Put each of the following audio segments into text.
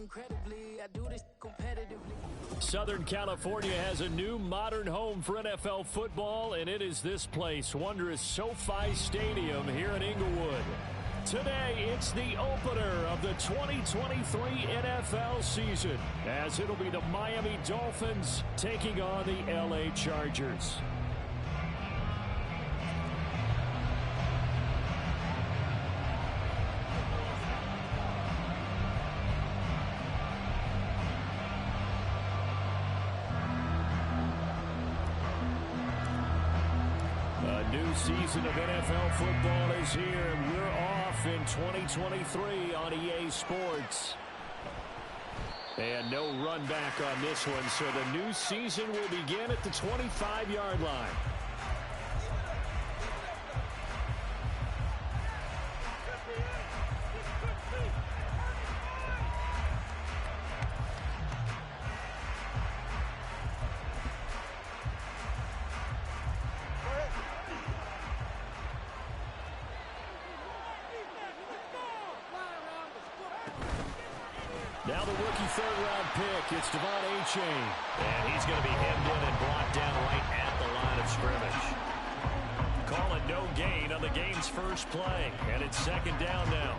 incredibly. I do this competitively. Southern California has a new modern home for NFL football, and it is this place, wondrous SoFi Stadium here in Inglewood. Today, it's the opener of the 2023 NFL season, as it'll be the Miami Dolphins taking on the LA Chargers. Season of NFL football is here, and we're off in 2023 on EA Sports. And no run back on this one, so the new season will begin at the 25-yard line. Now the rookie third-round pick, it's Devon Achane. And he's going to be hemmed in and brought down right at the line of scrimmage. Call it no gain on the game's first play, and it's second down now.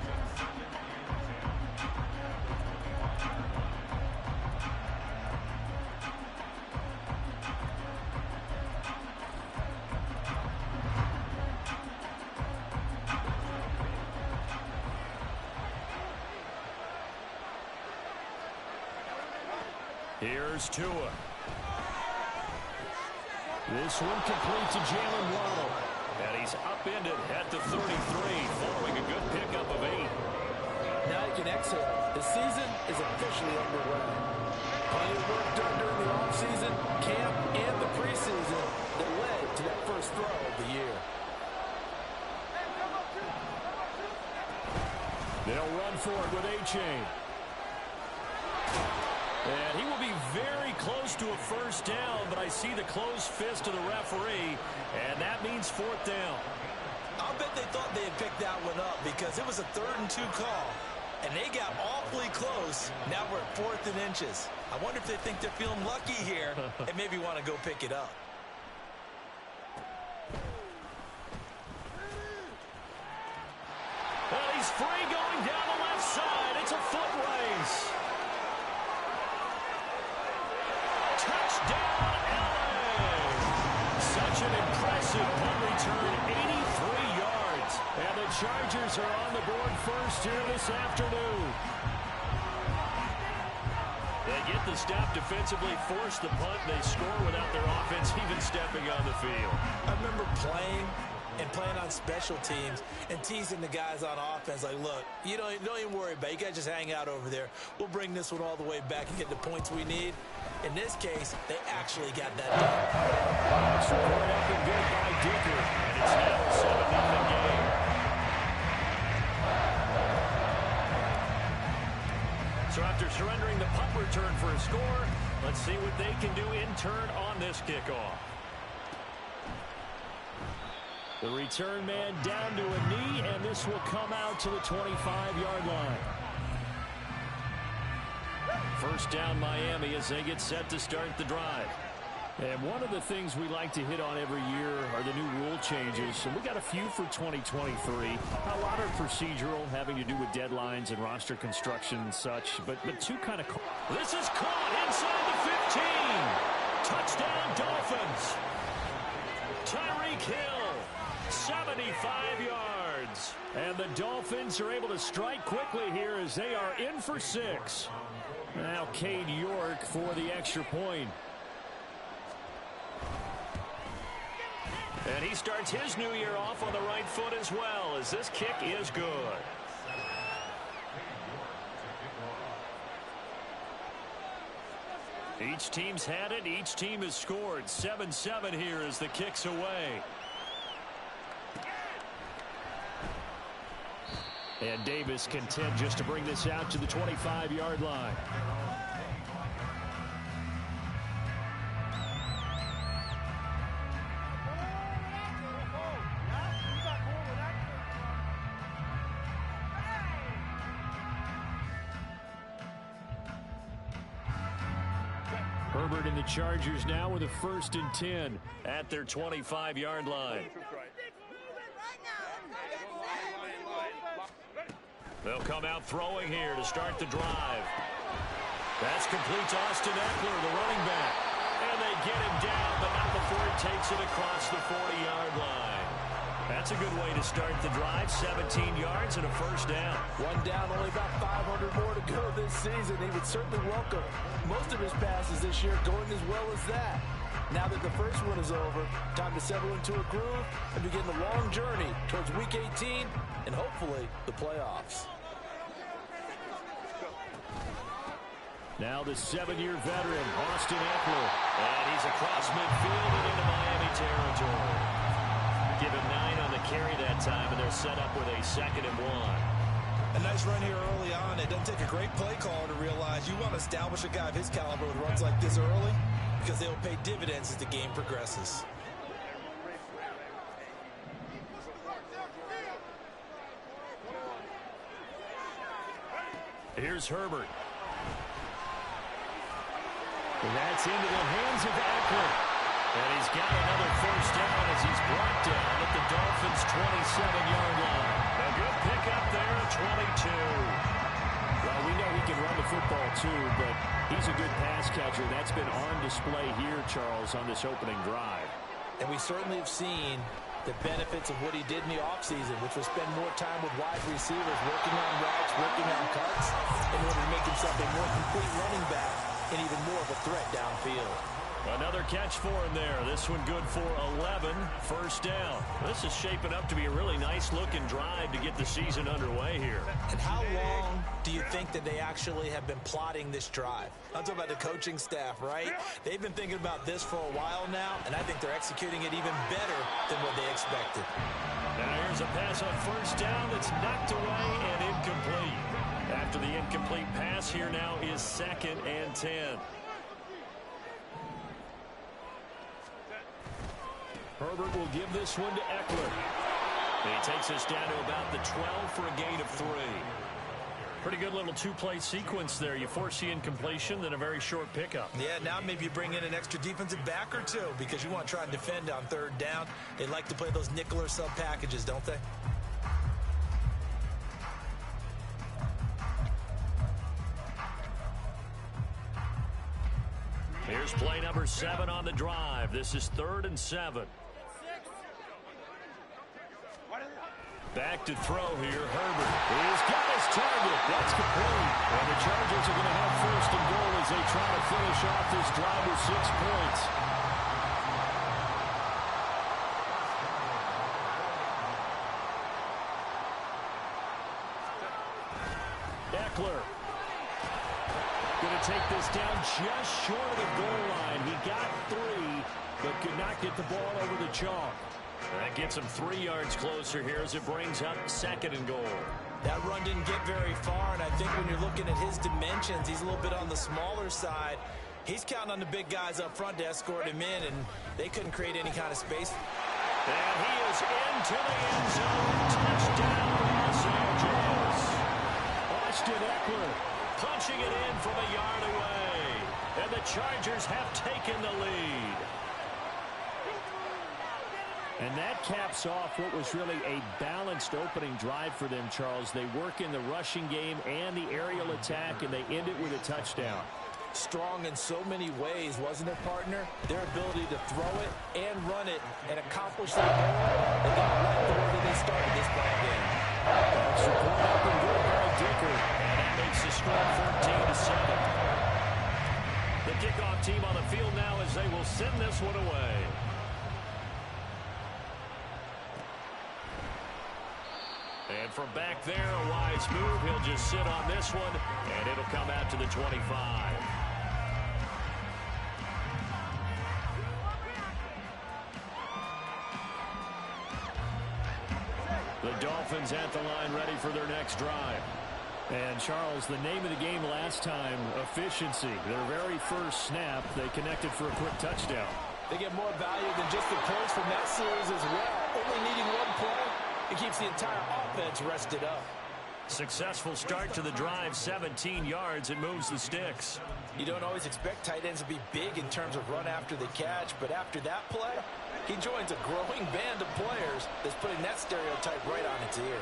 Here's Tua. This one complete to Jalen Waddle. And he's upended at the 33, following a good pickup of 8. Now you can exhale. The season is officially underway. Plenty of work done during the offseason, camp, and the preseason that led to that first throw of the year. They'll run for it with Achane. And he will be very close to a first down, but I see the closed fist of the referee, and that means fourth down. I'll bet they thought they had picked that one up because it was a 3rd and 2 call, and they got awfully close. Now we're at 4th and inches. I wonder if they think they're feeling lucky here and maybe want to go pick it up. Well, he's free going down the left side. It's a foot race. Touchdown, LA! Such an impressive punt return, 83 yards. And the Chargers are on the board first here this afternoon. They get the stop defensively, force the punt, and they score without their offense even stepping on the field. I remember playing on special teams and teasing the guys on offense like, look, you don't even worry about it. You guys just hang out over there. We'll bring this one all the way back and get the points we need. In this case, they actually got that done. Scored up and good by Dicker, and it's now a 7-0 game. So after surrendering the punt return for a score, let's see what they can do in turn on this kickoff. The return man down to a knee, and this will come out to the 25-yard line. First down Miami as they get set to start the drive. And one of the things we like to hit on every year are the new rule changes. And we got a few for 2023. A lot are procedural, having to do with deadlines and roster construction and such. But two kind of... This is caught inside the 15. Touchdown Dolphins. Tyreek Hill, 75 yards. And the Dolphins are able to strike quickly here as they are in for 6. Now Cade York for the extra point. And he starts his new year off on the right foot as well, as this kick is good. Each team's had it. Each team has scored. 7-7 here as the kick's away. And Davis content just to bring this out to the 25-yard line. Herbert and the Chargers now with a 1st and 10 at their 25-yard line. They'll come out throwing here to start the drive. That's complete to Austin Eckler, the running back. And they get him down, but not before he takes it across the 40-yard line. That's a good way to start the drive. 17 yards and a 1st down. One down, only about 500 more to go this season. He would certainly welcome most of his passes this year going as well as that. Now that the first one is over, time to settle into a groove and begin the long journey towards Week 18 and hopefully the playoffs. Now the 7-year veteran, Austin Eckler. And he's across midfield and into Miami territory. Give him 9 on the carry that time, and they're set up with a 2nd and 1. A nice run here early on. It doesn't take a great play caller to realize you want to establish a guy of his caliber with runs like this early because they'll pay dividends as the game progresses. Here's Herbert. And that's into the hands of Eckler. And he's got another 1st down as he's brought down at the Dolphins' 27-yard line. A good pickup there at 22. Well, we know he can run the football too, but he's a good pass catcher. That's been on display here, Charles, on this opening drive. And we certainly have seen the benefits of what he did in the offseason, which was spend more time with wide receivers, working on routes, working on cuts, in order to make himself a more complete running back and even more of a threat downfield. Another catch for him there. This one good for 11. 1st down. This is shaping up to be a really nice-looking drive to get the season underway here. And how long do you think that they actually have been plotting this drive? I'm talking about the coaching staff, right? They've been thinking about this for a while now, and I think they're executing it even better than what they expected. Now here's a pass on 1st down that's knocked away and incomplete. After the incomplete pass, here now is 2nd and 10. Herbert will give this one to Eckler. And he takes us down to about the 12 for a gain of 3. Pretty good little 2-play sequence there. You force the incompletion, then a very short pickup. Yeah, now maybe you bring in an extra defensive back or two because you want to try and defend on 3rd down. They like to play those nickel or sub packages, don't they? Here's play number 7 on the drive. This is 3rd and 7. Back to throw here, Herbert. He's got his target. That's complete. And the Chargers are going to have 1st and goal as they try to finish off this drive with 6 points. Eckler going to take this down just short of the goal line. He got 3, but could not get the ball over the chalk. That gets him 3 yards closer here as it brings up 2nd and goal. That run didn't get very far, and I think when you're looking at his dimensions, he's a little bit on the smaller side. He's counting on the big guys up front to escort him in, and they couldn't create any kind of space. And he is into the end zone. Touchdown, Los Angeles. Austin Eckler punching it in from a yard away. And the Chargers have taken the lead. And that caps off what was really a balanced opening drive for them, Charles. They work in the rushing game and the aerial attack, and they end it with a touchdown. Strong in so many ways, wasn't it, partner? Their ability to throw it and run it and accomplish their goal. They got right the way that they started this ball game. That's the point up and good by Dicker. And that makes the score 14-7. The kickoff team on the field now as they will send this one away. And from back there, a wise move. He'll just sit on this one, and it'll come out to the 25. The Dolphins at the line ready for their next drive. And, Charles, the name of the game last time, efficiency. Their very first snap, they connected for a quick touchdown. They get more value than just the points from that series as well. Only needing one play, it keeps the entire offense rested up. Successful start to the drive, 17 yards, and moves the sticks. You don't always expect tight ends to be big in terms of run after the catch, but after that play, he joins a growing band of players that's putting that stereotype right on its ear.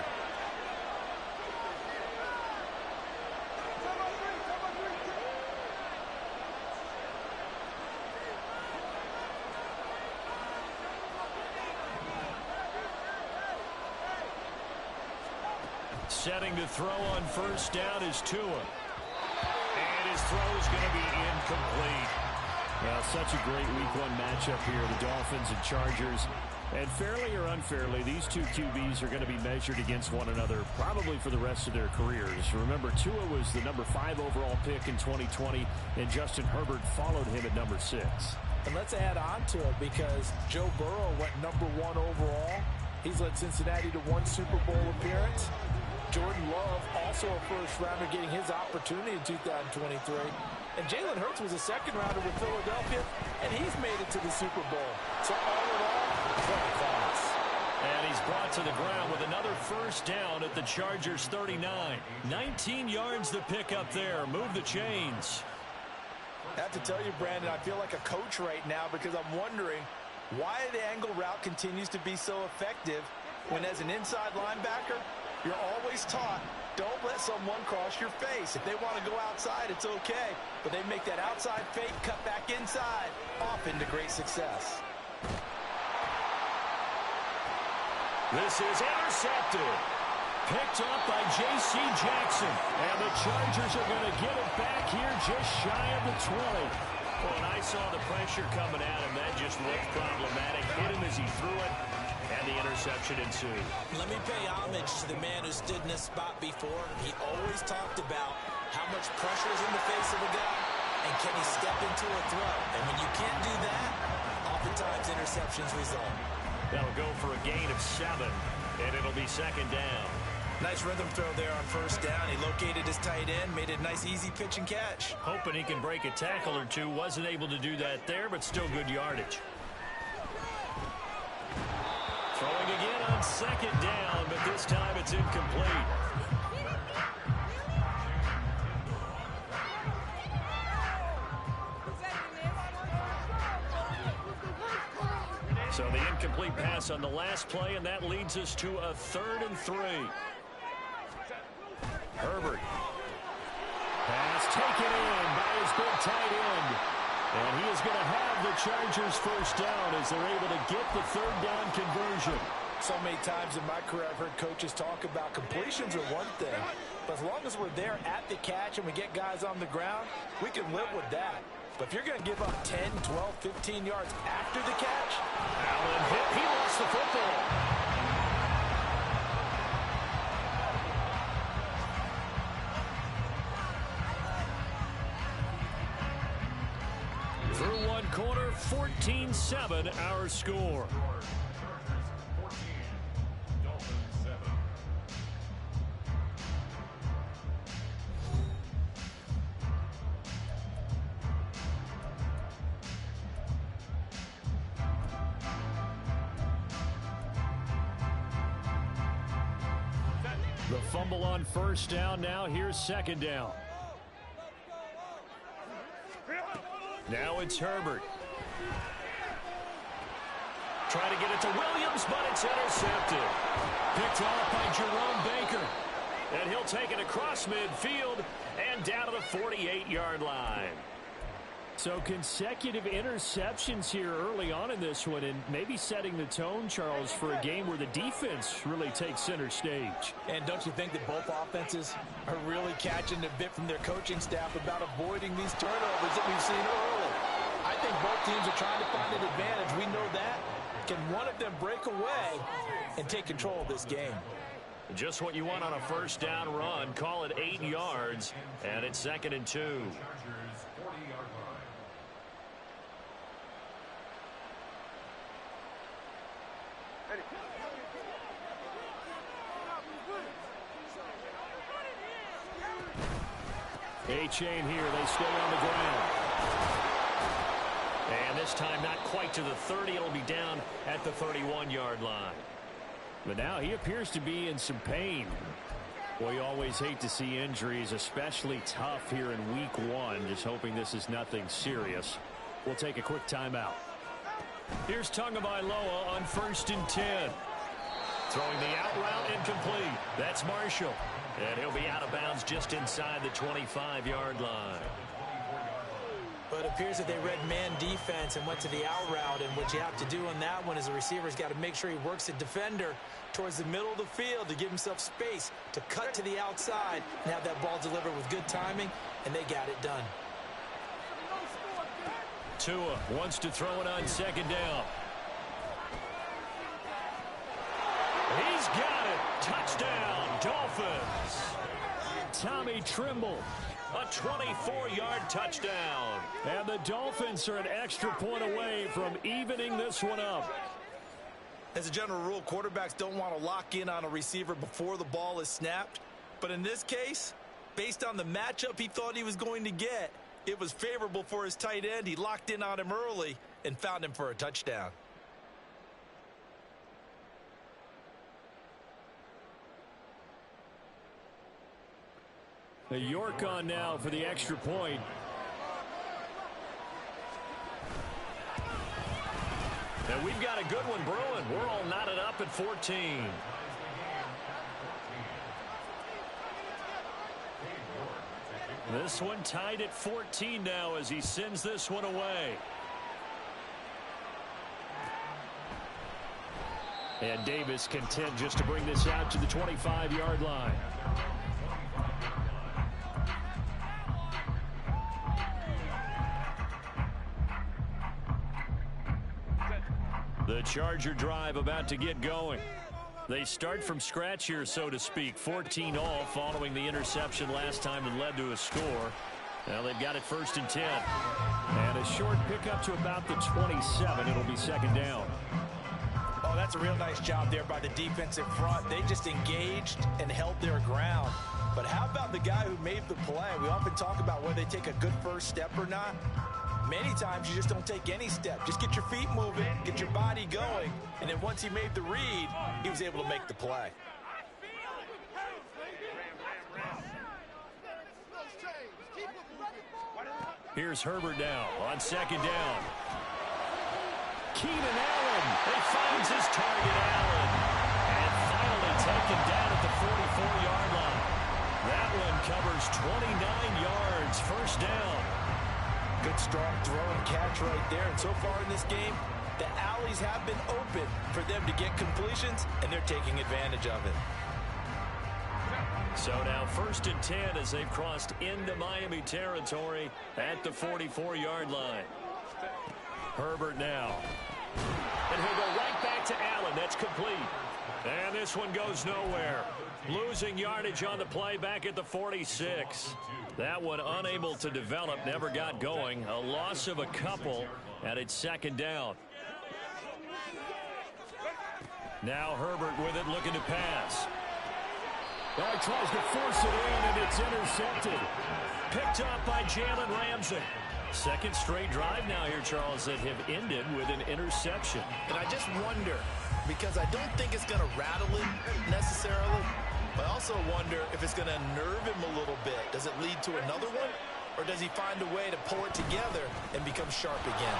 Setting to throw on first down is Tua. And his throw is going to be incomplete. Well, such a great week one matchup here, the Dolphins and Chargers. And fairly or unfairly, these two QBs are going to be measured against one another probably for the rest of their careers. Remember, Tua was the number 5 overall pick in 2020, and Justin Herbert followed him at number 6. And let's add on to it because Joe Burrow went number 1 overall. He's led Cincinnati to 1 Super Bowl appearance. Jordan Love, also a first-rounder, getting his opportunity in 2023. And Jalen Hurts was a second-rounder with Philadelphia, and he's made it to the Super Bowl. So all in all, very class. And he's brought to the ground with another first down at the Chargers' 39. 19 yards to pick up there. Move the chains. I have to tell you, Brandon, I feel like a coach right now because I'm wondering why the angle route continues to be so effective when, as an inside linebacker, you're always taught, don't let someone cross your face. If they want to go outside, it's okay. But they make that outside fake, cut back inside, often to great success. This is intercepted. Picked up by J.C. Jackson. And the Chargers are going to get it back here just shy of the 20. Well, when I saw the pressure coming at him, that just looked problematic. Hit him as he threw it. And the interception ensued. Let me pay homage to the man who stood in this spot before. He always talked about how much pressure is in the face of a guy and can he step into a throw. And when you can't do that, oftentimes interceptions result. That'll go for a gain of 7, and it'll be second down. Nice rhythm throw there on first down. He located his tight end, made it a nice easy pitch and catch. Hoping he can break a tackle or two. Wasn't able to do that there, but still good yardage. Throwing again on second down, but this time it's incomplete. So the incomplete pass on the last play, and that leads us to a 3rd and 3. Herbert. Pass taken in by his big tight end. And he is going to have the Chargers first down as they're able to get the 3rd down conversion. So many times in my career I've heard coaches talk about completions are one thing. But as long as we're there at the catch and we get guys on the ground, we can live with that. But if you're going to give up 10, 12, 15 yards after the catch. Allen hit. He lost the football. Through one quarter, 14-7 our score. The fumble on first down. Now here's second down. Now it's Herbert. Trying to get it to Williams, but it's intercepted. Picked off by Jerome Baker. And he'll take it across midfield and down to the 48-yard line. So consecutive interceptions here early on in this one, and maybe setting the tone, Charles, for a game where the defense really takes center stage. And don't you think that both offenses are really catching a bit from their coaching staff about avoiding these turnovers that we've seen early? I think both teams are trying to find an advantage. We know that. Can one of them break away and take control of this game? Just what you want on a first down run. Call it 8 yards, and it's 2nd and 2. A-chain here. They stay on the ground. And this time not quite to the 30. It'll be down at the 31-yard line. But now he appears to be in some pain. Well, you always hate to see injuries, especially tough here in week one. Just hoping this is nothing serious. We'll take a quick timeout. Here's Tagovailoa on 1st and 10. Throwing the out route incomplete. That's Marshall. And he'll be out of bounds just inside the 25-yard line. But it appears that they read man defense and went to the out route. And what you have to do on that one is the receiver's got to make sure he works the defender towards the middle of the field to give himself space to cut to the outside and have that ball delivered with good timing, and they got it done. Tua wants to throw it on 2nd down. He's got it. Touchdown, Dolphins. Tommy Trimble. A 24-yard touchdown. And the Dolphins are an extra point away from evening this one up. As a general rule, quarterbacks don't want to lock in on a receiver before the ball is snapped. But in this case, based on the matchup he thought he was going to get, it was favorable for his tight end. He locked in on him early and found him for a touchdown. The York on now for the extra point. And we've got a good one brewing. We're all knotted up at 14. This one tied at 14 now as he sends this one away. And Davis content just to bring this out to the 25-yard line. The Charger drive about to get going. They start from scratch here, so to speak. 14 all following the interception last time that led to a score. Now they've got it 1st and 10. And a short pickup to about the 27. It'll be 2nd down. Oh, that's a real nice job there by the defensive front. They just engaged and held their ground. But how about the guy who made the play? We often talk about whether they take a good first step or not. Many times you just don't take any step. Just get your feet moving, get your body going, and then once he made the read, he was able to make the play. Here's Herbert now on 2nd down. Keenan Allen. He finds his target, Allen. And finally taken down at the 44-yard line. That one covers 29 yards, 1st down. Good strong throw and catch right there. And so far in this game, the alleys have been open for them to get completions, and they're taking advantage of it. So now 1st and 10 as they've crossed into Miami territory at the 44-yard line. Herbert now. And he'll go right back to Allen. That's complete. And this one goes nowhere. Losing yardage on the play back at the 46. That one unable to develop, never got going. A loss of a couple, and it's 2nd down. Now Herbert with it, looking to pass. Well, he tries to force it in, and it's intercepted. Picked up by Jalen Ramsey. 2nd straight drive now here, Charles, that have ended with an interception. And I just wonder, because I don't think it's going to rattle him necessarily, but I also wonder if it's going to nerve him a little bit. Does it lead to another one? Or does he find a way to pull it together and become sharp again?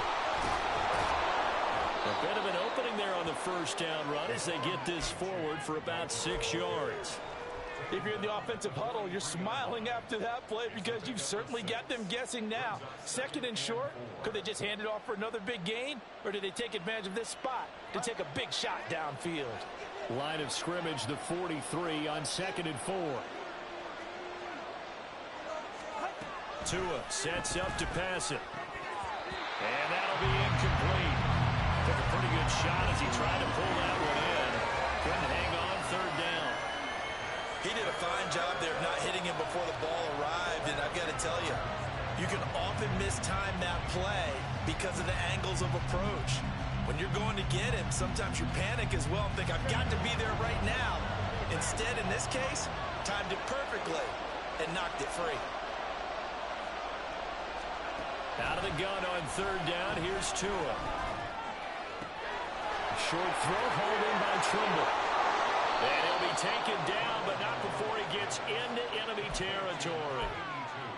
A bit of an opening there on the 1st down run as they get this forward for about 6 yards. If you're in the offensive huddle, you're smiling after that play because you've certainly got them guessing now. 2nd and short, could they just hand it off for another big gain? Or did they take advantage of this spot to take a big shot downfield? Line of scrimmage, the 43 on 2nd and 4. Tua sets up to pass it. And that'll be incomplete. Took a pretty good shot as he tried to pull that one in. Couldn't hang on, 3rd down. He did a fine job there of not hitting him before the ball arrived, and I've got to tell you, you can often mistime that play because of the angles of approach. When you're going to get him, sometimes you panic as well and think, I've got to be there right now. Instead, in this case, timed it perfectly and knocked it free. Out of the gun on 3rd down, here's Tua. Short throw, hauled in by Trimble. And he'll be taken down, but not before he gets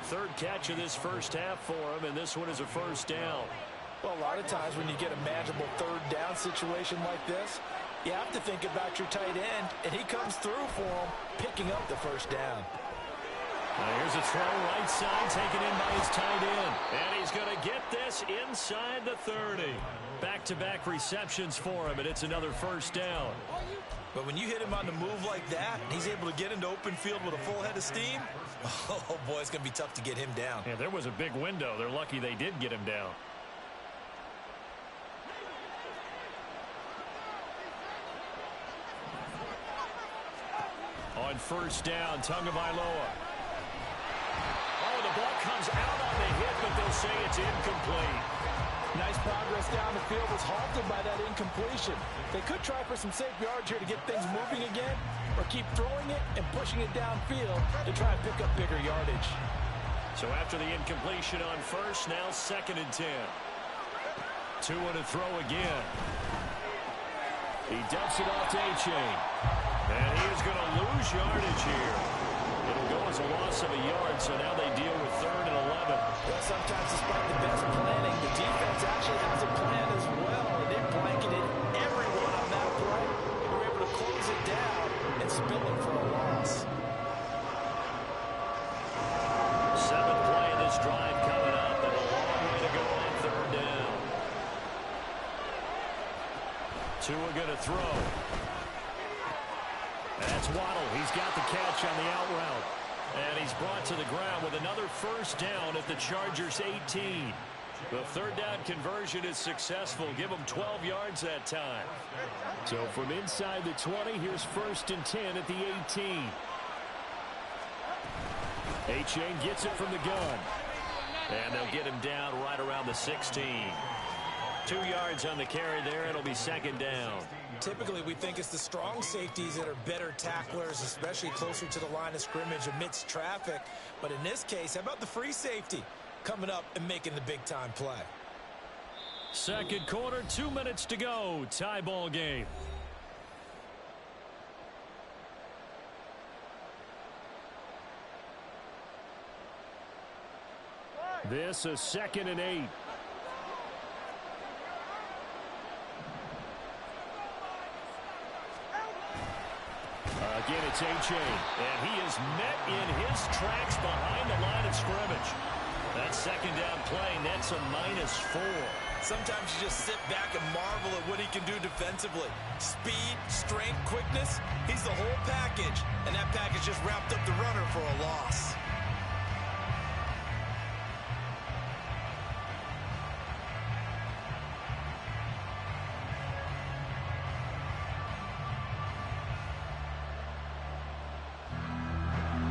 third catch of this first half for him, and this one is a first down. Well, a lot of times when you get a manageable third down situation like this, you have to think about your tight end, and he comes through for him, picking up the first down. Now here's a throw right side, taken in by his tight end. And he's going to get this inside the 30. Back-to-back receptions for him, and it's another first down. But when you hit him on the move like that, he's able to get into open field with a full head of steam. Oh, boy, it's going to be tough to get him down. Yeah, there was a big window. They're lucky they did get him down. On first down, Tagovailoa. Oh, the ball comes out on the hit, but they'll say it's incomplete. Nice progress down the field was halted by that incompletion. They could try for some safe yards here to get things moving again, or keep throwing it and pushing it downfield to try and pick up bigger yardage. So after the incompletion on first, now 2nd and 10. Tua to throw again. He dumps it off to A-Chain. And he is going to lose yardage here. It'll go as a loss of a yard, so now they deal with 3rd and 11. Well, sometimes despite the best planning, the defense actually has a plan as well, and they blanketed everyone on that play. They were able to close it down and spill it for a loss. 7th play of this drive coming up, and a long way to go on 3rd down. Tua going to throw. That's Waddle. He's got the catch on the out route. And he's brought to the ground with another first down at the Chargers' 18. The 3rd down conversion is successful. Give them 12 yards that time. So from inside the 20, here's 1st and 10 at the 18. A-Chain gets it from the gun. And they'll get him down right around the 16. 2 yards on the carry there. It'll be 2nd down. Typically, we think it's the strong safeties that are better tacklers, especially closer to the line of scrimmage amidst traffic. But in this case, how about the free safety coming up and making the big-time play? 2nd quarter, 2 minutes to go. Tie ball game. This is 2nd and 8. Again, it's A-Chain, and he is met in his tracks behind the line of scrimmage. That 2nd down play nets a -4. Sometimes you just sit back and marvel at what he can do defensively. Speed, strength, quickness, he's the whole package. And that package just wrapped up the runner for a loss.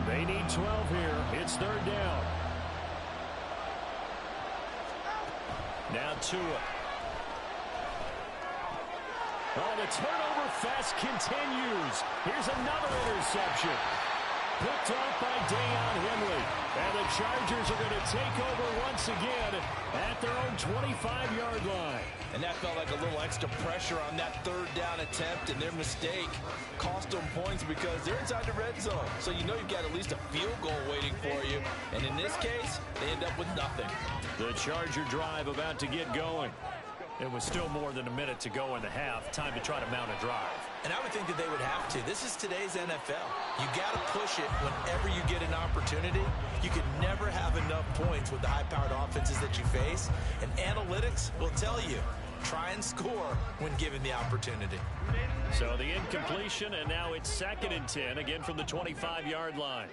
They need 12 here. It's 3rd down. Now Tua. Oh, the turnover fest continues. Here's another interception. Picked off by Deion Henley. And the Chargers are going to take over once again at their own 25-yard line. And that felt like a little extra pressure on that 3rd down attempt, and their mistake cost them points because they're inside the red zone. So you know you've got at least a field goal waiting for you. And in this case, they end up with nothing. The Charger drive about to get going. It was still more than a minute to go in the half. Time to try to mount a drive. And I would think that they would have to. This is today's NFL. You got to push it whenever you get an opportunity. You can never have enough points with the high-powered offenses that you face. And analytics will tell you, try and score when given the opportunity. So the incompletion, and now it's 2nd and 10, again from the 25-yard line.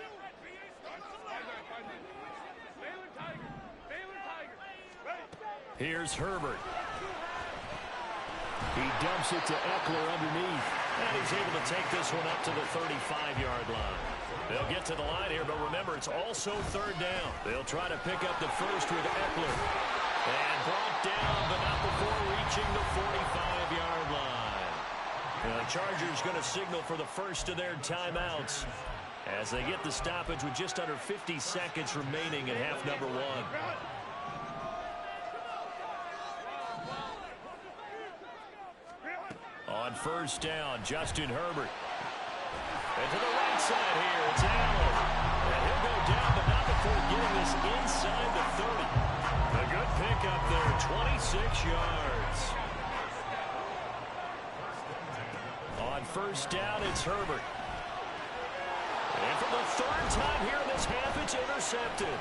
Here's Herbert. He dumps it to Eckler underneath. And he's able to take this one up to the 35-yard line. They'll get to the line here, but remember, it's also 3rd down. They'll try to pick up the first with Eckler. And brought down, but not before reaching the 45-yard line. And the Chargers going to signal for the first of their timeouts as they get the stoppage with just under 50 seconds remaining in half number 1. On first down, Justin Herbert. And to the right side here, it's Allen. And he'll go down, but not before before getting this inside the 30. A good pickup there, 26 yards. On first down, it's Herbert. And for the third time here in this half, it's intercepted.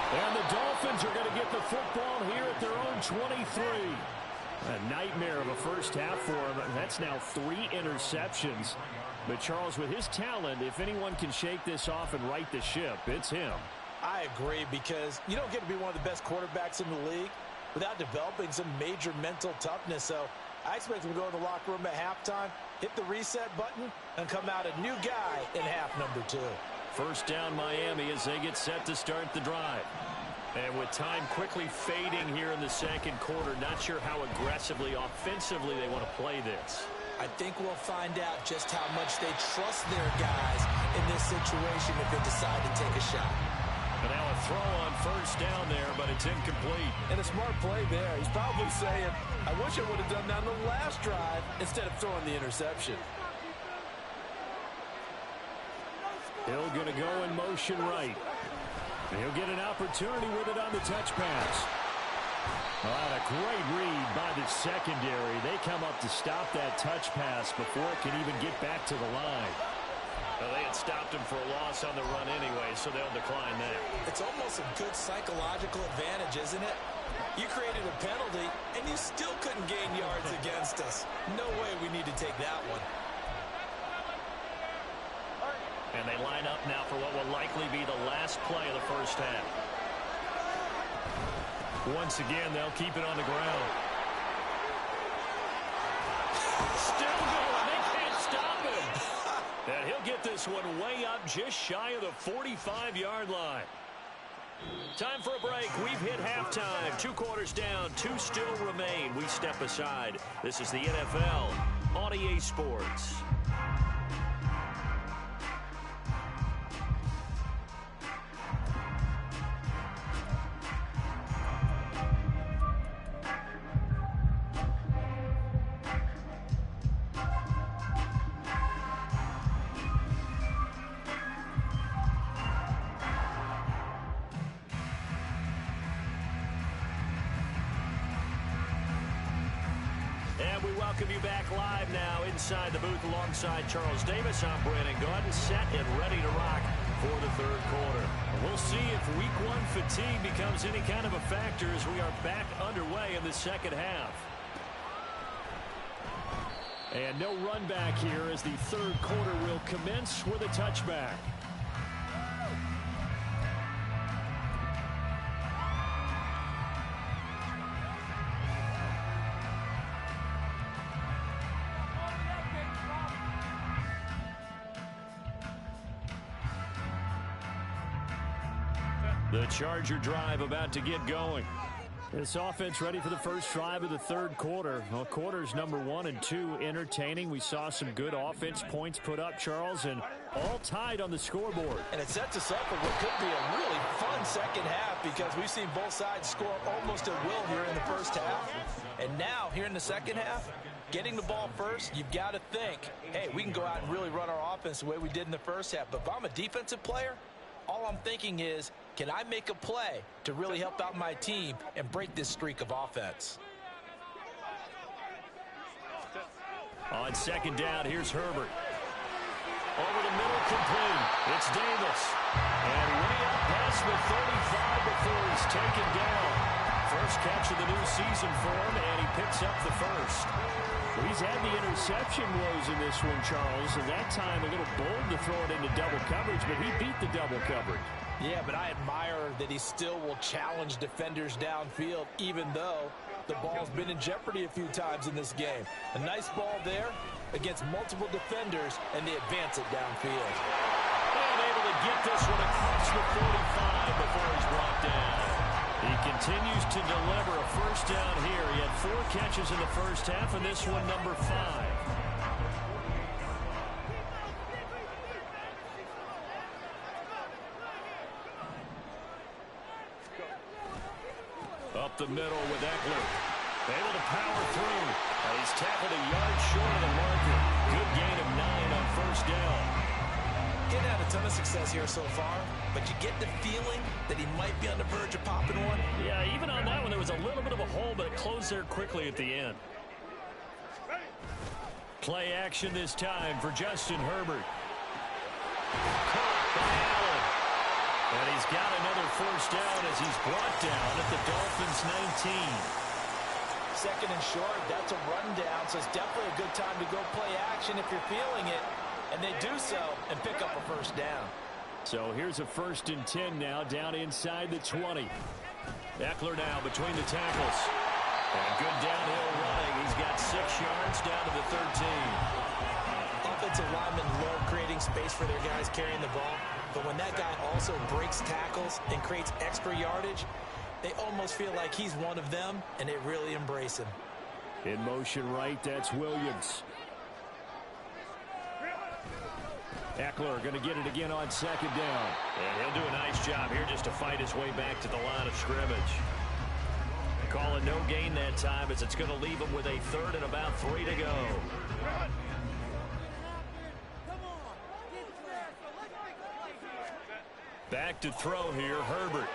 And the Dolphins are going to get the football here at their own 23. A nightmare of a first half for him. That's now 3 interceptions. But Charles, with his talent, if anyone can shake this off and right the ship, it's him. I agree, because you don't get to be one of the best quarterbacks in the league without developing some major mental toughness. So I expect him to go in the locker room at halftime, hit the reset button, and come out a new guy in half number 2. First down Miami as they get set to start the drive. And with time quickly fading here in the second quarter, not sure how aggressively, offensively they want to play this. I think we'll find out just how much they trust their guys in this situation if they decide to take a shot. And now a throw on first down there, but it's incomplete. And a smart play there. He's probably saying, I wish I would have done that on the last drive instead of throwing the interception. Hill going to go in motion right. He'll get an opportunity with it on the touch pass. A great read by the secondary. They come up to stop that touch pass before it can even get back to the line. Well, they had stopped him for a loss on the run anyway, so they'll decline that. It's almost a good psychological advantage, isn't it? You created a penalty, and you still couldn't gain yards against us. No way we need to take that one. And they line up now for what will likely be the last play of the first half. Once again, they'll keep it on the ground. Still going. They can't stop him. And he'll get this one way up just shy of the 45-yard line. Time for a break. We've hit halftime. 2 quarters down. 2 still remain. We step aside. This is the NFL on EA Sports. Welcome you back live now inside the booth alongside Charles Davis. I'm Brandon Gaudin, set and ready to rock for the third quarter. We'll see if week 1 fatigue becomes any kind of a factor as we are back underway in the second half. And no run back here as the third quarter will commence with a touchback. The Charger drive about to get going. This offense ready for the first drive of the third quarter. Well, quarters number 1 and 2 entertaining. We saw some good offense points put up, Charles, and all tied on the scoreboard. And it sets us up for what could be a really fun second half, because we've seen both sides score almost at will here in the first half. And now, here in the second half, getting the ball first, you've got to think, hey, we can go out and really run our offense the way we did in the first half. But if I'm a defensive player, all I'm thinking is, can I make a play to really help out my team and break this streak of offense? On second down, here's Herbert. Over the middle, complete. It's Davis. And way up past the 35 before he's taken down. First catch of the new season for him, and he picks up the first. Well, he's had the interception woes in this one, Charles, and that time a little bold to throw it into double coverage, but he beat the double coverage. Yeah, but I admire that he still will challenge defenders downfield, even though the ball's been in jeopardy a few times in this game. A nice ball there against multiple defenders, and they advance it downfield. And able to get this one across the 45 before he's brought down. He continues to deliver a first down here. He had 4 catches in the first half, and this one number 5. Up the middle with Eckler. Able to power through. He's tackled a yard short of the marker. Good gain of 9 on first down. Getting out of ton of success here so far, but you get the feeling that he might be on the verge of popping one. Yeah, even on that one, there was a little bit of a hole, but it closed there quickly at the end. Play action this time for Justin Herbert. Caught by Allen. And he's got another first down as he's brought down at the Dolphins' 19. Second and short, that's a rundown, so it's definitely a good time to go play action if you're feeling it. And they do so and pick up a first down. So here's a 1st and 10 now down inside the 20. Eckler now between the tackles. And good downhill running. He's got 6 yards down to the 13. Offensive linemen love creating space for their guys carrying the ball. But when that guy also breaks tackles and creates extra yardage, they almost feel like he's one of them, and they really embrace him. In motion right, that's Williams. Eckler going to get it again on 2nd down. And he'll do a nice job here just to fight his way back to the line of scrimmage. Calling no gain that time as it's going to leave him with a 3rd and about 3 to go. Back to throw here, Herbert.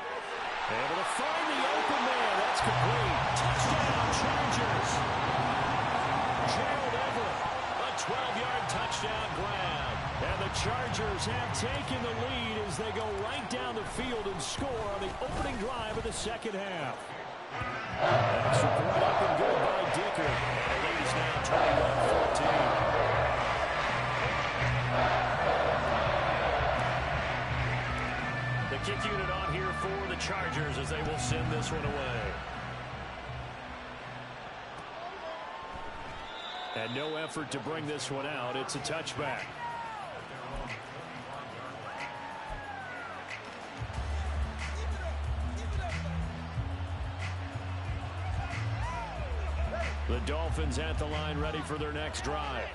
Able to find the open man. That's complete. Touchdown, Chargers. Gerald Everett, a 12-yard touchdown grab. And the Chargers have taken the lead as they go right down the field and score on the opening drive of the 2nd half. Extra point up and good by Dicker. And the lead is now 21-14. The kick unit on here for the Chargers as they will send this one away. And no effort to bring this one out. It's a touchback. The Dolphins at the line ready for their next drive.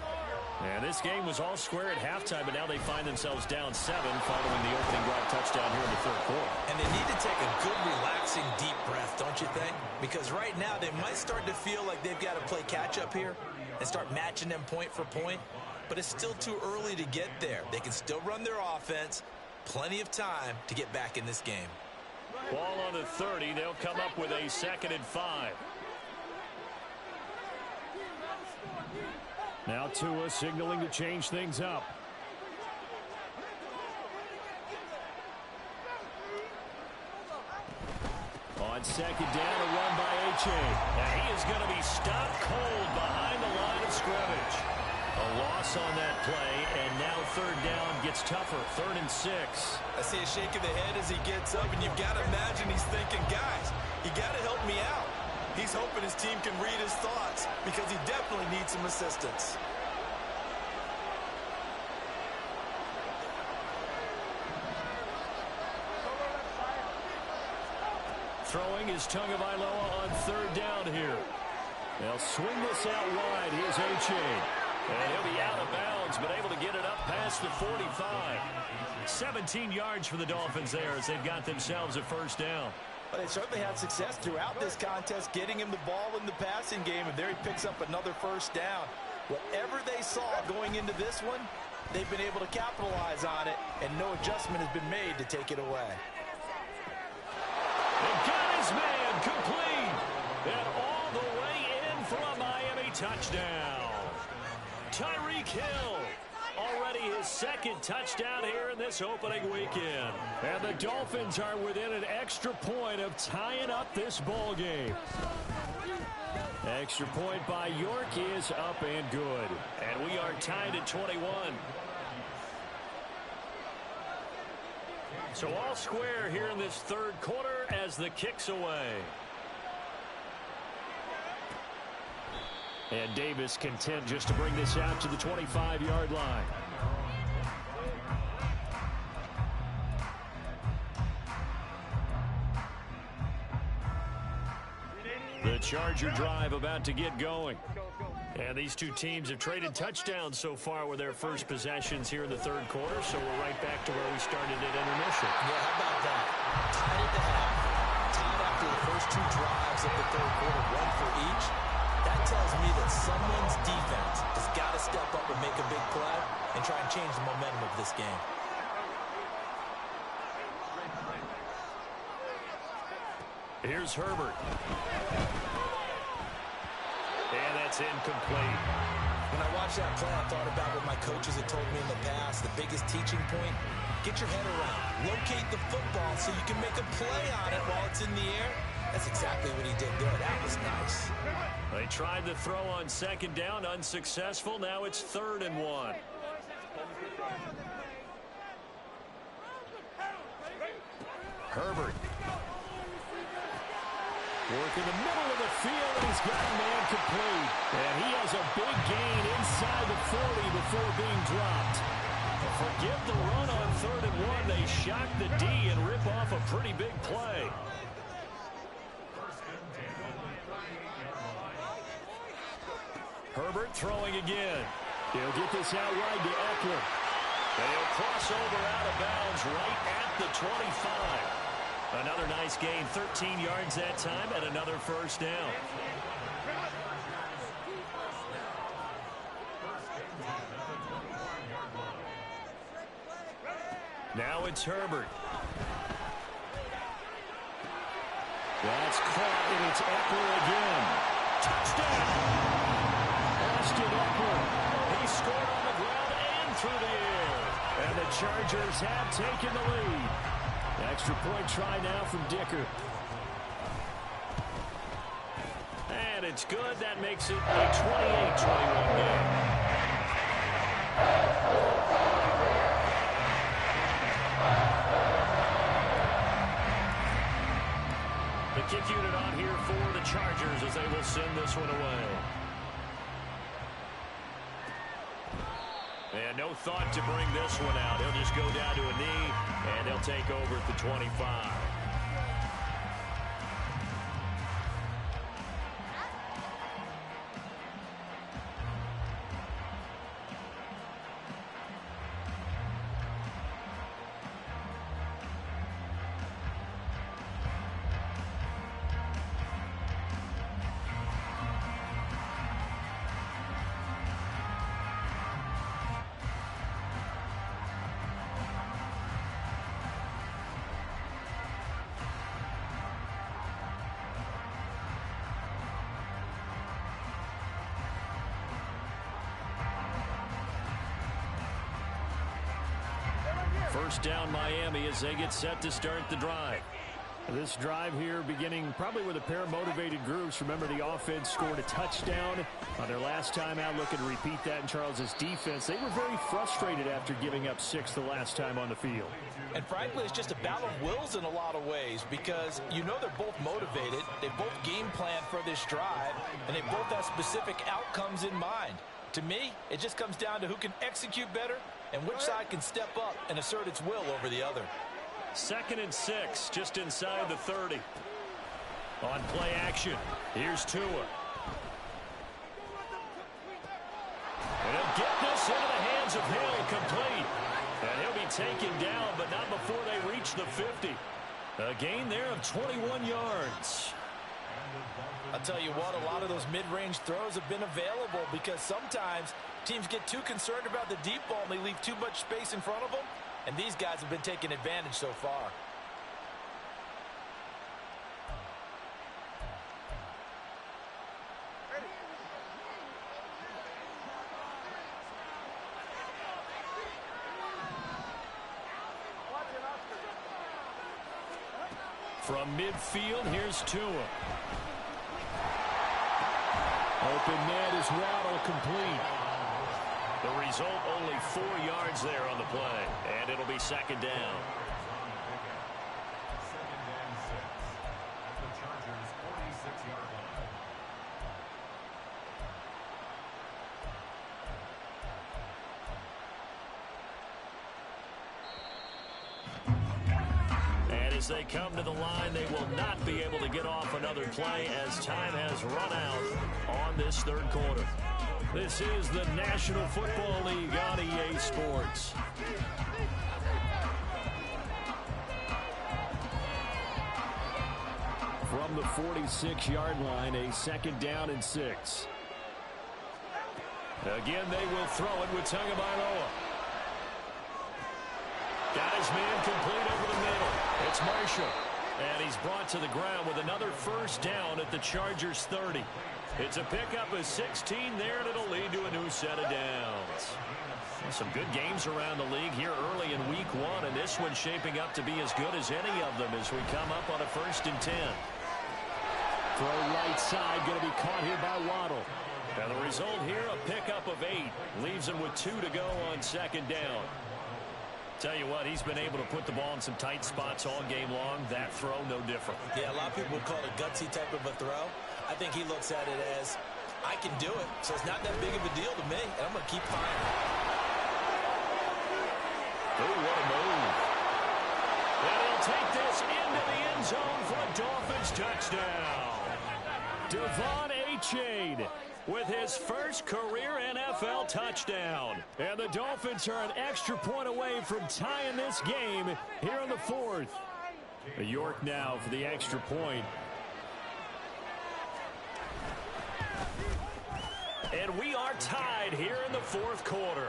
And this game was all square at halftime, but now they find themselves down 7 following the opening drive touchdown here in the 3rd quarter. And they need to take a good, relaxing, deep breath, don't you think? Because right now they might start to feel like they've got to play catch-up here and start matching them point for point. But it's still too early to get there. They can still run their offense. Plenty of time to get back in this game. Ball on the 30. They'll come up with a 2nd and 5. Now Tua signaling to change things up. On 2nd down, a run by H.A. And he is going to be stopped cold behind the line of scrimmage. A loss on that play, and now 3rd down gets tougher. 3rd and 6. I see a shake of the head as he gets up, and you've got to imagine he's thinking, guys, you got to help me out. He's hoping his team can read his thoughts because he definitely needs some assistance. Throwing is Tagovailoa on 3rd down here. They'll swing this out wide. Here's H.A. And he'll be out of bounds, but able to get it up past the 45. 17 yards for the Dolphins there as they've got themselves a 1st down. But they certainly had success throughout this contest, getting him the ball in the passing game, and there he picks up another 1st down. Whatever they saw going into this one, they've been able to capitalize on it, and no adjustment has been made to take it away. And got his man complete. And all the way in for a Miami touchdown. Tyreek Hill. Already his 2nd touchdown here in this opening weekend. And the Dolphins are within an extra point of tying up this ball game. Extra point by York is up and good. And we are tied at 21. So all square here in this 3rd quarter as the kick's away. And Davis content just to bring this out to the 25-yard line. The Charger drive about to get going. And these two teams have traded touchdowns so far with their first possessions here in the 3rd quarter, so we're right back to where we started at intermission. Yeah, how about that? Tied at the half, tied after the first 2 drives of the 3rd quarter, 1 for each. That tells me that someone's defense has got to step up and make a big play and try and change the momentum of this game. Here's Herbert. And that's incomplete. When I watched that play, I thought about what my coaches had told me in the past. The biggest teaching point, get your head around. Locate the football so you can make a play on it while it's in the air. That's exactly what he did there. That was nice. They tried the throw on second down, unsuccessful. Now it's 3rd and 1. Herbert. Work in the middle of the field, and he's got a man complete. And he has a big gain inside the 40 before being dropped. Forgive the run on 3rd and 1. They shock the D and rip off a pretty big play. Herbert throwing again. He'll get this out wide to Eckler. And he'll cross over out of bounds right at the 25. Another nice gain, 13 yards that time, and another first down. Now it's Herbert. That's caught, and it's Eckler again. Touchdown! Austin Eckler. He scored on the ground and through the air. And the Chargers have taken the lead. Extra point try now from Dicker. And it's good. That makes it a 28-21 game. The kick unit on here for the Chargers as they will send this one away. And no thought to bring this one out. He'll just go down to a knee, and they'll take over at the 25. First down Miami as they get set to start the drive. This drive here beginning probably with a pair of motivated groups. Remember, the offense scored a touchdown on their last time out. Looking to repeat that in Charles's defense. They were very frustrated after giving up 6 the last time on the field. And frankly, it's just a battle of wills in a lot of ways because you know they're both motivated. They both game plan for this drive, and they both have specific outcomes in mind. To me, it just comes down to who can execute better and which side can step up and assert its will over the other. 2nd and 6, just inside the 30. On play action, here's Tua. And he'll get this into the hands of Hill, complete. And he'll be taken down, but not before they reach the 50. A gain there of 21 yards. I'll tell you what, a lot of those mid-range throws have been available because sometimes teams get too concerned about the deep ball and they leave too much space in front of them. And these guys have been taking advantage so far. From midfield, here's Tua. Open net is Waddle, complete. The result, only 4 yards there on the play, and it'll be 2nd down. And as they come to the line, they will not be able to get off another play as time has run out on this 3rd quarter. This is the National Football League on EA Sports. From the 46-yard line, a 2nd down and 6. Again, they will throw it with Tagovailoa. Got his man complete over the middle. It's Marshall. And he's brought to the ground with another first down at the Chargers' 30. It's a pickup of 16 there, and it'll lead to a new set of downs. Some good games around the league here early in week 1, and this one's shaping up to be as good as any of them as we come up on a 1st and 10. Throw right side, going to be caught here by Waddle. And the result here, a pickup of 8. Leaves him with 2 to go on 2nd down. Tell you what, he's been able to put the ball in some tight spots all game long. That throw, no different. Yeah, a lot of people would call it a gutsy type of a throw. I think he looks at it as, I can do it, so it's not that big of a deal to me, and I'm going to keep firing. Oh, what a move. And he'll take this into the end zone for a Dolphins touchdown. Devon Achane with his first career NFL touchdown. And the Dolphins are an extra point away from tying this game here in the 4th. York now for the extra point. And we are tied here in the 4th quarter.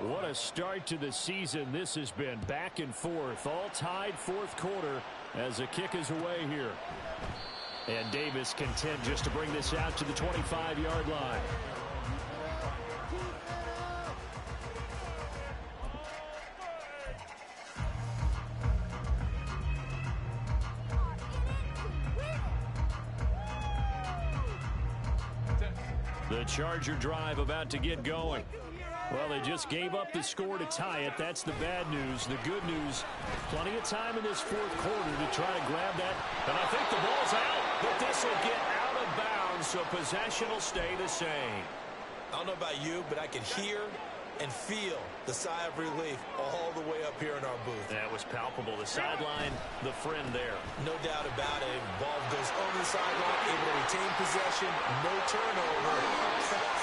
What a start to the season this has been. Back and forth, all tied 4th quarter as the kick is away here. And Davis content just to bring this out to the 25-yard line. The Charger drive about to get going. Well, they just gave up the score to tie it. That's the bad news. The good news, plenty of time in this 4th quarter to try to grab that. And I think the ball's out, but this will get out of bounds, so possession will stay the same. I don't know about you, but I could hear and feel the sigh of relief all the way up here in our booth. That was palpable. The sideline, the friend there. No doubt about it. Ball goes over the sideline, able to retain possession, no turnover.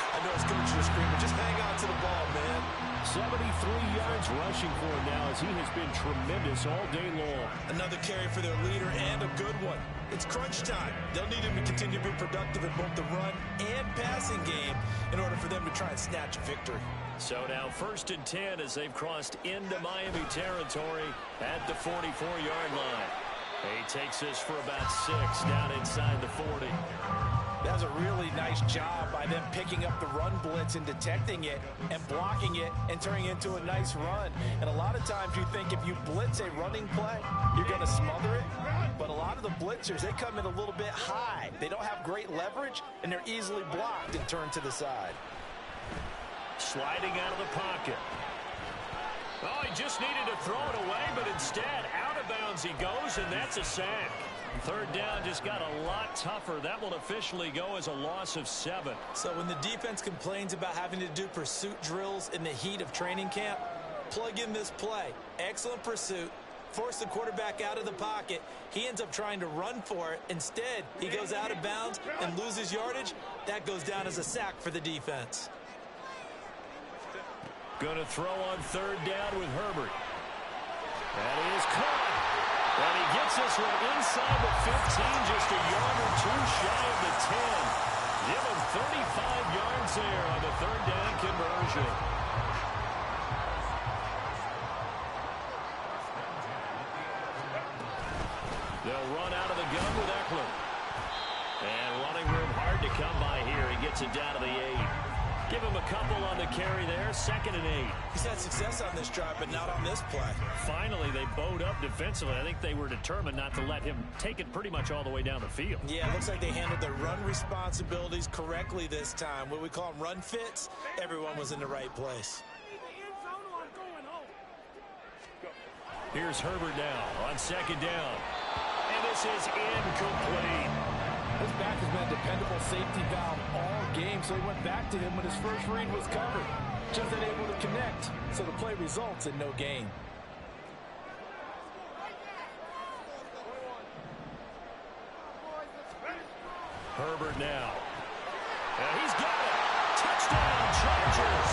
I know his coach is screaming, just hang on to the ball, man. 73 yards rushing for him now as he has been tremendous all day long. Another carry for their leader and a good one. It's crunch time. They'll need him to continue to be productive in both the run and passing game in order for them to try and snatch a victory. So now 1st and 10 as they've crossed into Miami territory at the 44-yard line. He takes this for about 6 down inside the 40. That was a really nice job by them picking up the run blitz and detecting it and blocking it and turning it into a nice run. And a lot of times you think if you blitz a running play, you're going to smother it. But a lot of the blitzers, they come in a little bit high. They don't have great leverage, and they're easily blocked and turned to the side. Sliding out of the pocket. Oh, he just needed to throw it away, but instead, out of bounds he goes, and that's a sack. 3rd down just got a lot tougher. That will officially go as a loss of 7. So when the defense complains about having to do pursuit drills in the heat of training camp, plug in this play. Excellent pursuit. Force the quarterback out of the pocket. He ends up trying to run for it. Instead, he goes out of bounds and loses yardage. That goes down as a sack for the defense. Going to throw on 3rd down with Herbert. And he is caught. And he gets this one inside the 15, just a yard or 2 shy of the 10. Give him 35 yards there on the 3rd down conversion. They'll run out of the gun with Eckler. And running room hard to come by here. He gets it down to the 8. Give him a couple on the carry there. 2nd and 8. He's had success on this drive, but not on this play. Finally, they bowed up defensively. I think they were determined not to let him take it pretty much all the way down the field. Yeah, it looks like they handled their run responsibilities correctly this time. What we call them run fits, everyone was in the right place. Here's Herbert now on 2nd down. And this is incomplete. This back has been a dependable safety valve all game, so he went back to him when his first read was covered. Just unable to connect, so the play results in no gain. Herbert now. And he's got it. Touchdown, Chargers.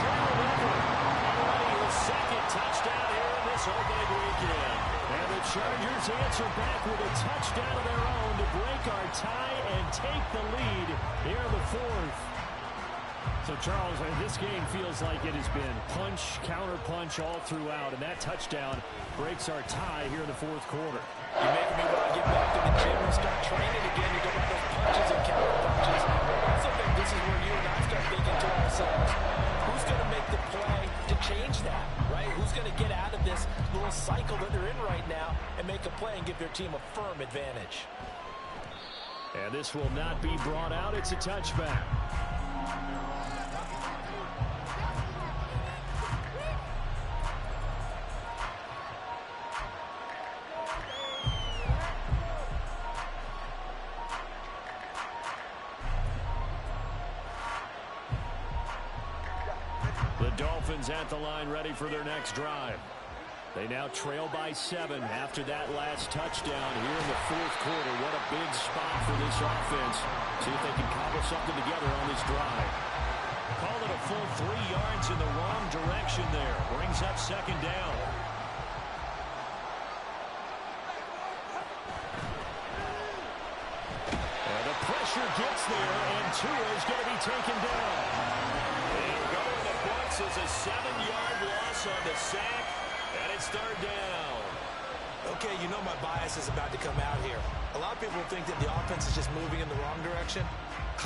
Trail over. Already his 2nd touchdown here in this opening weekend. And the Chargers answer back with a touchdown of their own to break our tie and take the lead here in the 4th. So, Charles, this game feels like it has been punch, counter-punch all throughout, and that touchdown breaks our tie here in the fourth quarter. You're making me want to get back to the gym and start training again to go by those punches and counter-punches. I also think this is where you and I start thinking to ourselves, who's going to make the play to change that, right? Who's going to get out of this little cycle that they're in right now and make a play and give their team a firm advantage? And this will not be brought out. It's a touchback. The Dolphins at the line, ready for their next drive. They now trail by 7 after that last touchdown here in the fourth quarter. What a big spot for this offense. See if they can cobble something together on this drive. Call it a full 3 yards in the wrong direction there. Brings up second down. And the pressure gets there, and Tua is going to be taken down. And going to Brooks is a 7-yard loss on the sack. And it's third down. Okay, you know my bias is about to come out here. A lot of people think that the offense is just moving in the wrong direction.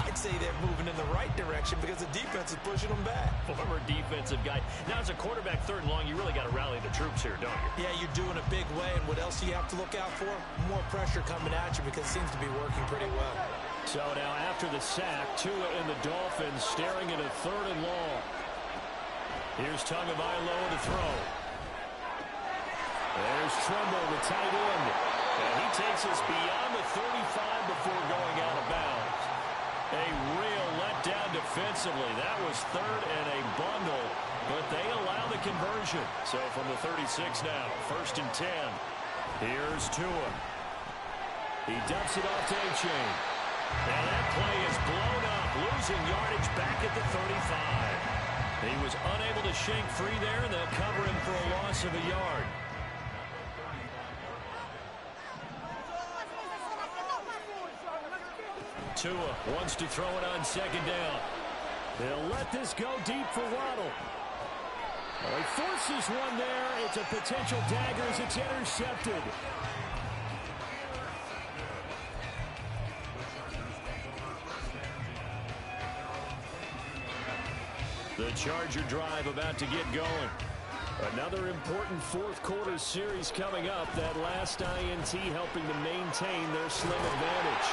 I'd say they're moving in the right direction because the defense is pushing them back. Former defensive guy. Now, as a quarterback, third and long, you really got to rally the troops here, don't you? Yeah, you do in a big way. And what else do you have to look out for? More pressure coming at you because it seems to be working pretty well. So now after the sack, Tua and the Dolphins staring at a third and long. Here's Tagovailoa to throw. There's Tremble, the tight end. And he takes us beyond the 35 before going out of bounds. A real letdown defensively. That was third and a bundle, but they allow the conversion. So from the 36 now, first and 10. Here's Tua. He dumps it off to A-Chain. And that play is blown up, losing yardage back at the 35. He was unable to shake free there, and they'll cover him for a loss of a yard. Tua wants to throw it on second down. They'll let this go deep for Waddle. Well, he forces one there. It's a potential dagger as it's intercepted. The Charger drive about to get going. Another important fourth quarter series coming up. That last INT helping to maintain their slim advantage.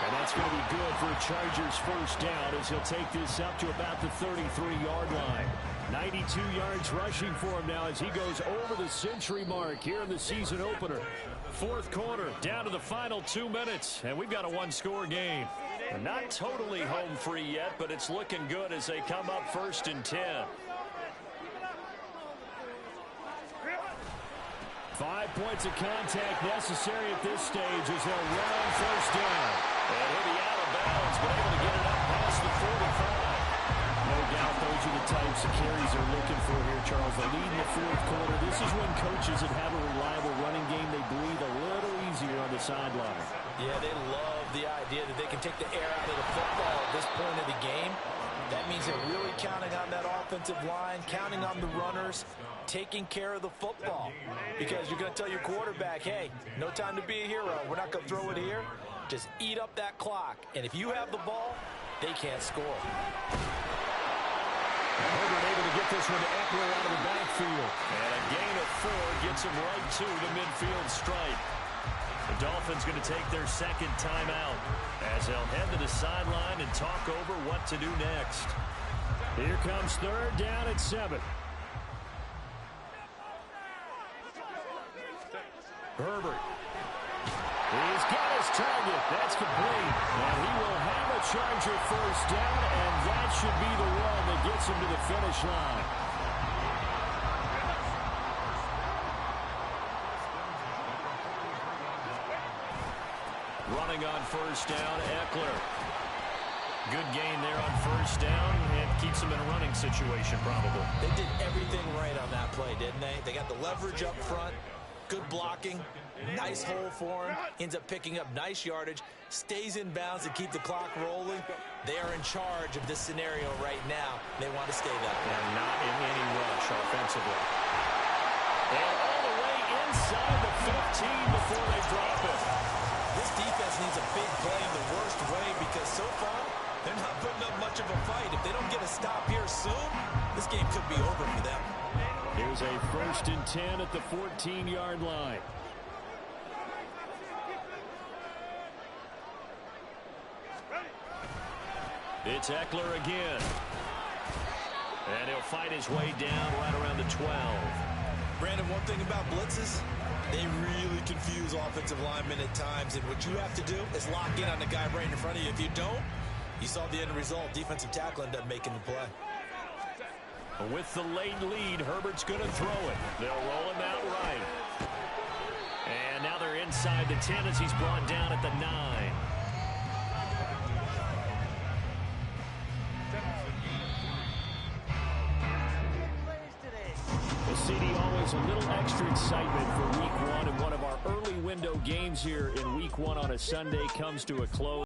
And that's going to be good for a Chargers first down as he'll take this up to about the 33-yard line. 92 yards rushing for him now as he goes over the century mark here in the season opener. Fourth quarter, down to the final 2 minutes, and we've got a one-score game. Not totally home free yet, but it's looking good as they come up first and 10. 5 points of contact necessary at this stage as they'll run on first down. And he'll be out of bounds, but able to get it up past the 45. No doubt those are the types of carries they're looking for here, Charles. They lead in the fourth quarter. This is when coaches that have a reliable running game, they breathe a little easier on the sideline. Yeah, they love the idea that they can take the air out of the football at this point of the game. That means they're really counting on that offensive line, counting on the runners, taking care of the football. Because you're going to tell your quarterback, hey, no time to be a hero. We're not going to throw it here. Just eat up that clock. And if you have the ball, they can't score. Herbert able to get this one to Eckler out of the backfield. And a gain of 4 gets him right to the midfield stripe. The Dolphins going to take their second timeout as they'll head to the sideline and talk over what to do next. Here comes third down at 7. Herbert. He's got his target. That's complete. And he will have a Charger first down, and that should be the one that gets him to the finish line. Running on first down, Eckler. Good gain there on first down, and keeps him in a running situation probably. They did everything right on that play, didn't they? They got the leverage up front, good blocking, Nice hole for him. Ends up picking up nice yardage. Stays in bounds to keep the clock rolling. They are in charge of this scenario right now. They want to stay that way. And not in any rush offensively. And all the way inside the 15 before they drop it. This defense needs a big play in the worst way because so far they're not putting up much of a fight. If they don't get a stop here soon, this game could be over for them. Here's a 1st and 10 at the 14-yard line. It's Eckler again. And he'll fight his way down right around the 12. Brandon, one thing about blitzes, they really confuse offensive linemen at times. And what you have to do is lock in on the guy right in front of you. If you don't, you saw the end result. Defensive tackle ended up making the play. With the late lead, Herbert's going to throw it. They'll roll him out right. And now they're inside the 10 as he's brought down at the 9. Well, CD, always a little extra excitement for Week 1, and one of our early window games here in Week 1 on a Sunday comes to a close.